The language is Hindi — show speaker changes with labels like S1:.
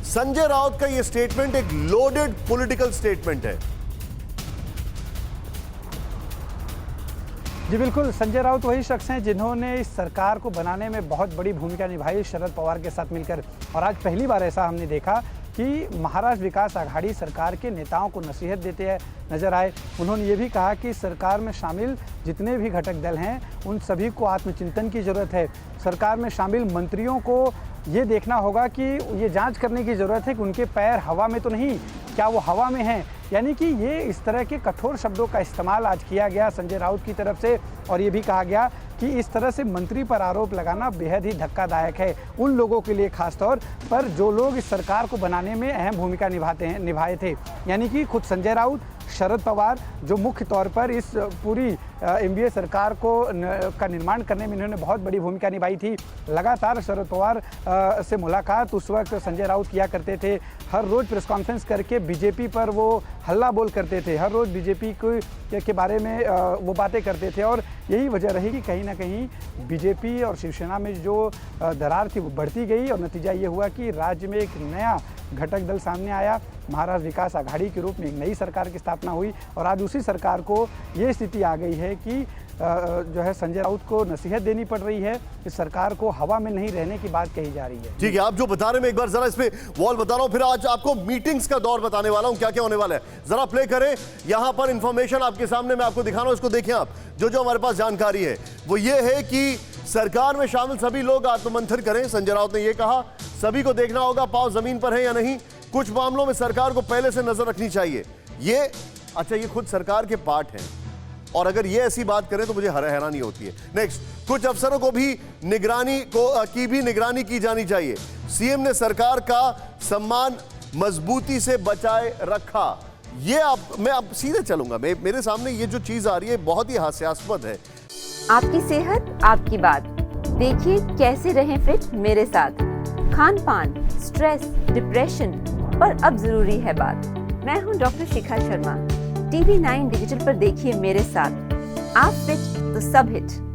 S1: संजय राउत का यह स्टेटमेंट एक लोडेड पॉलिटिकल स्टेटमेंट है।
S2: जी बिल्कुल, संजय राउत वही शख्स हैं जिन्होंने इस सरकार को बनाने में बहुत बड़ी भूमिका निभाई शरद पवार के साथ मिलकर। और आज पहली बार ऐसा हमने देखा कि महाराष्ट्र विकास आघाड़ी सरकार के नेताओं को नसीहत देते हैं नजर आए। उन्होंने ये भी कहा कि सरकार में शामिल जितने भी घटक दल हैं उन सभी को आत्मचिंतन की ज़रूरत है। सरकार में शामिल मंत्रियों को ये देखना होगा कि ये जांच करने की ज़रूरत है कि उनके पैर हवा में तो नहीं, क्या वो हवा में हैं। यानी कि ये इस तरह के कठोर शब्दों का इस्तेमाल आज किया गया संजय राउत की तरफ से। और ये भी कहा गया कि इस तरह से मंत्री पर आरोप लगाना बेहद ही धक्कादायक है उन लोगों के लिए, खासतौर पर जो लोग इस सरकार को बनाने में अहम भूमिका निभाए थे। यानी कि खुद संजय राउत, शरद पवार, जो मुख्य तौर पर इस पूरी एनडीए सरकार का निर्माण करने में इन्होंने बहुत बड़ी भूमिका निभाई थी। लगातार शरद पवार से मुलाकात उस वक्त संजय राउत किया करते थे। हर रोज़ प्रेस कॉन्फ्रेंस करके बीजेपी पर वो हल्ला बोल करते थे, हर रोज़ बीजेपी के बारे में वो बातें करते थे। और यही वजह रही कि कहीं ना कहीं बीजेपी और शिवसेना में जो दरार थी वो बढ़ती गई। और नतीजा ये हुआ कि राज्य में एक नया घटक दल सामने आया, महाराष्ट्र विकास आघाड़ी के रूप में एक नई सरकार की स्थापना हुई। और आज उसी सरकार को ये स्थिति आ गई है कि जो है संजय राउत को नसीहत देनी पड़ रही है। इस सरकार को हवा में नहीं रहने की बात कही जा रही है।
S1: ठीक है, आप जो बता रहे हैं मैं एक बार जरा इसमें वॉल बता रहा हूं, फिर आज आपको मीटिंग्स का दौर बताने वाला हूं, क्या क्या होने वाला है। जरा प्ले करें, यहां पर इंफॉर्मेशन आपके सामने मैं आपको दिखा रहा हूं, इसको देखें आप। जो हमारे पास जानकारी है वो ये है कि सरकार में शामिल सभी लोग आत्ममंथन करें। संजय राउत ने यह कहा सभी को देखना होगा पांव जमीन पर है या नहीं। कुछ मामलों में सरकार को पहले से नजर रखनी चाहिए। ये खुद सरकार के पार्ट हैं और अगर ये ऐसी बात करें तो मुझे हैरानी होती है। नेक्स्ट, कुछ अफसरों को भी निगरानी की जानी चाहिए। सीएम ने सरकार का सम्मान मजबूती से बचाए रखा। ये मैं अब सीधे चलूंगा, मेरे सामने ये जो चीज आ रही है बहुत ही हास्यास्पद है।
S3: आपकी सेहत आपकी बात, देखिए कैसे रहें फिट मेरे साथ। खान पान, स्ट्रेस, डिप्रेशन पर अब जरूरी है बात। मैं हूं doctor Shikha Sharma. TV9 digital पर देखिए मेरे साथ। आप फिट तो सब हिट।